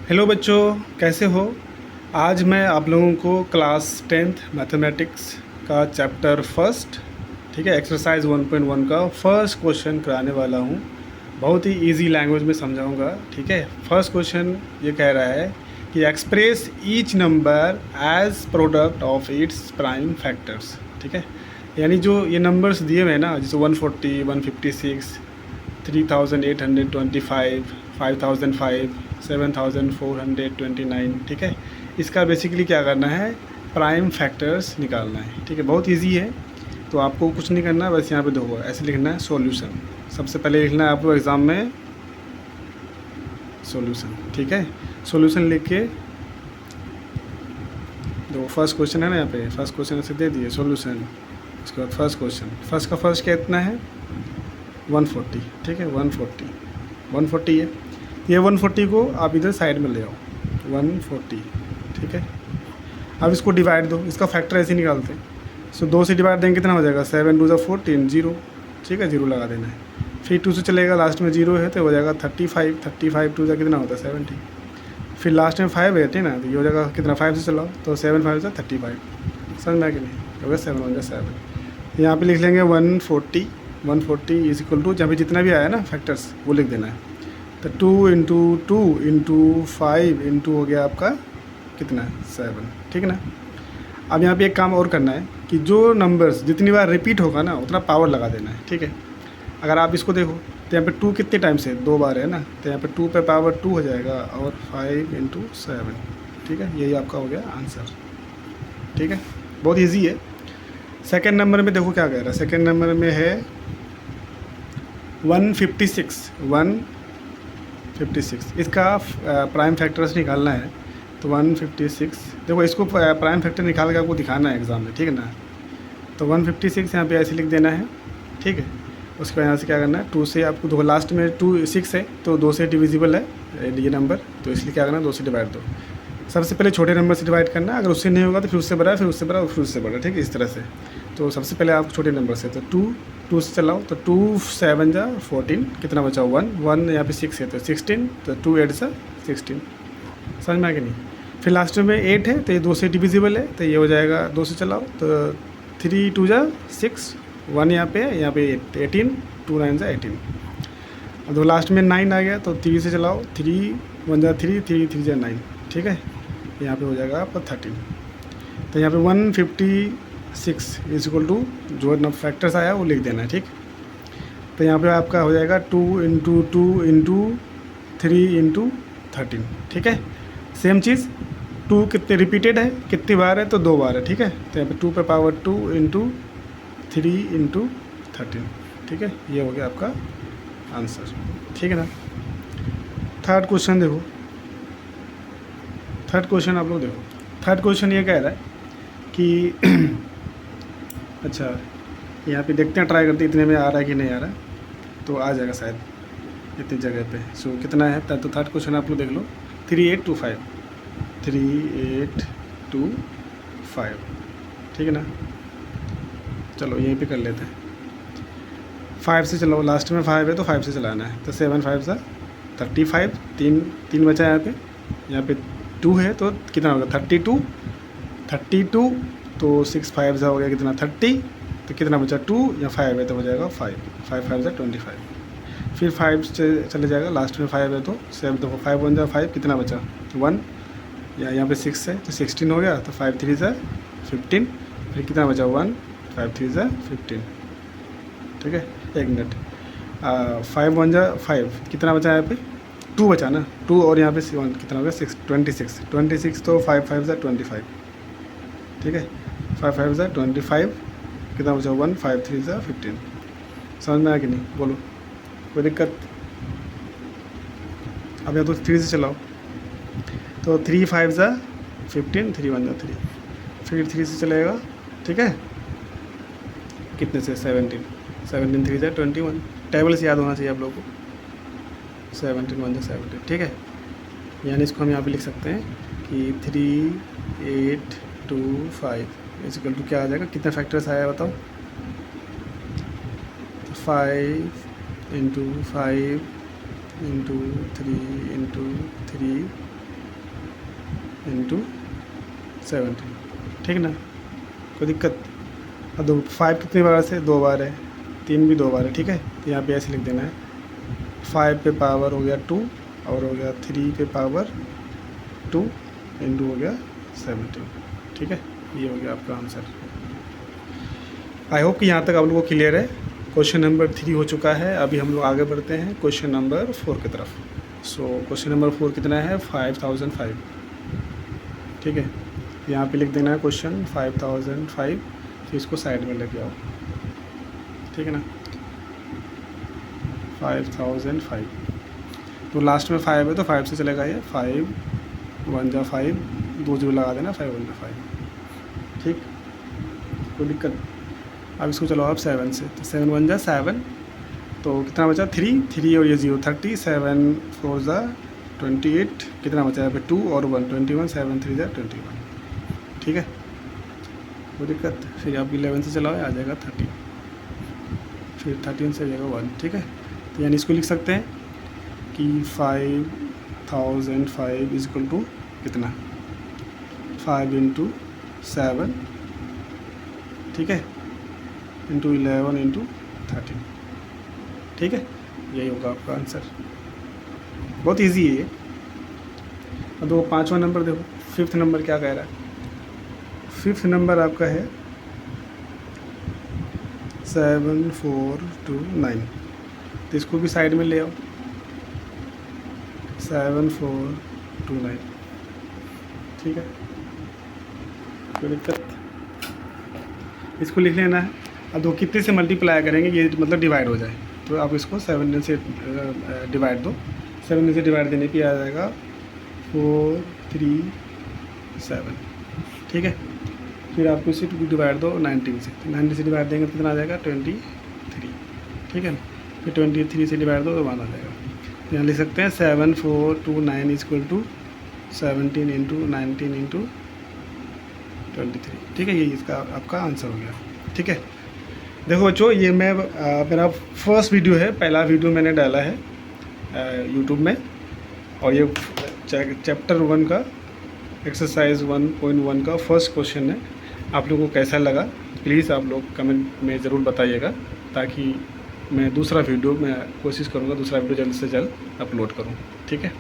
Hello बच्चों, कैसे हो। आज मैं आप लोगों को क्लास 10th मैथमेटिक्स का चैप्टर फर्स्ट, ठीक है, एक्सरसाइज 1.1 का फर्स्ट क्वेश्चन कराने वाला हूँ। बहुत ही इजी लैंग्वेज में समझाऊंगा, ठीक है। फर्स्ट क्वेश्चन ये कह रहा है कि express each number as product of its prime factors, ठीक है। यानी जो ये नंबर्स दिए हुए हैं ना, जैसे 140, 156, 3825, 5005, 7429, ठीक है। इसका बेसिकली क्या करना है, प्राइम फैक्टर्स निकालना है, ठीक है। बहुत इजी है, तो आपको कुछ नहीं करना, बस यहाँ पे देखो ऐसे लिखना है सॉल्यूशन। सबसे पहले लिखना है आपको एग्ज़ाम में सॉल्यूशन, ठीक है। सॉल्यूशन लिख के देखो, फर्स्ट क्वेश्चन है ना, यहाँ पे फर्स्ट क्वेश्चन ऐसे दे दिए सॉल्यूशन। उसके बाद फर्स्ट क्वेश्चन, फर्स्ट का फर्स्ट कितना है 140, ठीक है। 140 है। ये 140 को आप इधर साइड में ले आओ, 140, ठीक है। अब इसको डिवाइड दो, इसका फैक्टर ऐसे निकालते हैं। सो 2 से डिवाइड देंगे कितना हो जाएगा, 7 2 14, 0, ठीक है। 0 लगा देना है। फिर 2 से चलेगा, लास्ट में 0 है तो हो जाएगा 35 2 कितना होता है 70। फिर लास्ट में 5 है, ठीक ना, तो ये हो जाएगा कितना, 5 से चलाओ तो 7 5 से 35, समझ में आ कि नहीं, हो गया 7 1 7। यहाँ पे लिख लेंगे 140 इज इक्वल टू, जहाँ पे जितना भी आया ना फैक्टर्स वो लिख देना है। तो 2 × 5 हो गया आपका कितना, 7, ठीक है ना। अब यहाँ पे एक काम और करना है कि जो नंबर्स जितनी बार रिपीट होगा ना उतना पावर लगा देना है, ठीक है। अगर आप इसको देखो तो यहाँ पे 2 कितने टाइम से 2 बार है ना, तो यहाँ पे 2 पे पावर 2 हो जाएगा और 5 × 7, ठीक है। यही आपका हो गया आंसर, ठीक है। बहुत ईजी है। सेकेंड नंबर में देखो क्या कह रहा है, सेकेंड नंबर में है 156। इसका प्राइम फैक्टर्स निकालना है। तो 156, देखो इसको प्राइम फैक्टर निकाल के आपको दिखाना है एग्ज़ाम में, ठीक है ना। तो 156 यहाँ पे ऐसे लिख देना है, ठीक है। उसके बाद यहाँ से क्या करना है, 2 से आपको दो, लास्ट में 2 6 है तो 2 से डिविजिबल है ये नंबर, तो इसलिए क्या करना है 2 से डिवाइड दो। सबसे पहले छोटे नंबर से डिवाइड करना है, अगर उससे नहीं होगा तो फिर उससे बड़ा, फिर उससे बड़ा, फिर उससे बड़ा, ठीक है, इस तरह से। तो सबसे पहले आप छोटे नंबर से, तो 2 से चलाओ तो 2 7 जा 14, कितना बचा 1 यहाँ पे 6 है तो 16, तो 2 8 जा 16, समझ में आ कि नहीं। फिर लास्ट में 8 है तो ये 2 से डिविजिबल है, तो ये हो जाएगा 2 से चलाओ तो 3 2 जा 6, 1 यहाँ पे 8, 18, 2 9 जा 18। अब तो लास्ट में 9 आ गया तो 3 से चलाओ, 3 1 जा 3, 3 3 जा 9, ठीक है। यहाँ पे हो जाएगा आपका 13। तो यहाँ पे 156 इज इक्वल टू जो न फैक्टर्स आया वो लिख देना है, ठीक। तो यहाँ पे आपका हो जाएगा 2 × 2 × 3 × 13, ठीक है। सेम चीज़ 2 कितने रिपीटेड है, कितनी बार है, तो 2 बार है, ठीक है। तो यहाँ पे 2 पे पावर 2 × 3 × 13, ठीक है। ये हो गया आपका आंसर, ठीक है ना। थर्ड क्वेश्चन देखो, थर्ड क्वेश्चन आप लोग देखो। थर्ड क्वेश्चन ये कह रहा है कि अच्छा, यहाँ पे देखते हैं, ट्राई करते हैं इतने में आ रहा है कि नहीं आ रहा है, तो आ जाएगा शायद इतनी जगह पे। सो कितना है, तो थर्ड क्वेश्चन आप लोग देख लो, 3825, 3825, ठीक है ना। चलो यहीं पे कर लेते हैं, 5 से चलो, लास्ट में 5 है तो 5 से चलाना है। तो 7 5 सा 35, 3 बचा है यहाँ पे 2 है तो कितना होगा 32, तो 6 5 सा हो गया कितना 30, तो कितना बचा 2 या 5 है तो हो जाएगा 5 5 सा 25। फिर 5 से चले जाएगा, लास्ट में 5 है तो 7, देखो 5 1 जा 5, कितना बचा 1, या यहाँ पे 6 है तो 16 हो गया, तो 5 3 सा 15, फिर कितना बचा 1, 5 3 सा 15, ठीक है। 1 मिनट, 5 1 जा 5, कितना बचा यहाँ पे 2 बचा ना, 2 और यहाँ पे 1 कितना हो गया 6, 26, तो 5 5 सा 25, ठीक है। 5 5 सा 25, कितना बचा 1, 5 3 सा 15, समझ में आया कि नहीं, बोलो कोई दिक्कत। अब यहाँ तो 3 से चलाओ, तो 3 5 सा 15, 3 1 जा 3, फिर 3 से चलेगा, ठीक है, कितने से 17 3 जा 21, टेबल से याद होना चाहिए आप लोगों को, 17 1 जा 17, ठीक है। यानी इसको हम यहाँ पे लिख सकते हैं कि 3825 इक्वल टू क्या आ जाएगा, कितने फैक्टर्स आया है बताओ, 5 × 5 × 3 × 3 इंटू 17, ठीक ना, कोई दिक्कत। अब दो 5 कितनी बार से 2 बार है, 3 भी 2 बार है, ठीक है। तो यहाँ पे ऐसे लिख देना है 5 पे पावर हो गया 2 और हो गया 3 पे पावर 2 इंटू हो गया 17, ठीक है। ये हो गया आपका आंसर। आई होप कि यहाँ तक आप लोगों को क्लियर है। क्वेश्चन नंबर 3 हो चुका है। अभी हम लोग आगे बढ़ते हैं क्वेश्चन नंबर 4 की तरफ। सो क्वेश्चन नंबर 4 कितना है, 5005, ठीक है। यहाँ पे लिख देना है क्वेश्चन 5005, फिर इसको साइड में लेके आओ, ठीक है ना। 5005, तो लास्ट में 5 है तो 5 से चलेगा ये, 5 1 जा 5, 2 जीरो लगा देना, 5 1 जा 5, ठीक, कोई दिक्कत। अब इसको चलो आप 7 से, तो 7 1 जा 7, तो कितना बचा 3 और ये 0 30, 7 4 जा 28, कितना बचा है 2 और 1 21, 7 3 जा 21, ठीक है, कोई दिक्कत। फिर आप 11 से चलाओ, आ जाएगा 30, फिर 13 से आ जाएगा 1, ठीक है। तो यानी इसको लिख सकते हैं कि 5005 इज इक्वल टू कितना, 5 इंटू 7, ठीक है, इंटू 11 इंटू 13, ठीक है। यही होगा आपका आंसर। बहुत इजी है ये। अब दो 5वां नंबर देखो, 5th नंबर क्या कह रहा है। 5th नंबर आपका है 7429, तो इसको भी साइड में ले आओ, 7429, ठीक है, कोई दिक्कत। इसको लिख लेना है। अब दो कितने से मल्टीप्लाई करेंगे, ये मतलब डिवाइड हो जाए, तो आप इसको 7 से डिवाइड दो। 7 से डिवाइड देने पे आ जाएगा 437, ठीक है। फिर आपको इसे डिवाइड दो 19 से, तो 19 से डिवाइड देंगे तो कितना आ जाएगा 23, ठीक है। फिर 23 से डिवाइड दो तो 1 आ जाएगा। यहाँ लिख सकते हैं 7429 is equal to 17 into 19 into 23, ठीक है। ये इसका आपका आंसर हो गया, ठीक है। देखो बच्चों, ये मैं मेरा फर्स्ट वीडियो है, पहला वीडियो मैंने डाला है यूट्यूब में, और ये चैप्टर 1 का एक्सरसाइज 1.1 का फर्स्ट क्वेश्चन है। आप लोगों को कैसा लगा प्लीज़ आप लोग कमेंट में ज़रूर बताइएगा, ताकि मैं दूसरा वीडियो, मैं कोशिश करूँगा दूसरा वीडियो जल्द से जल्द अपलोड करूँ, ठीक है।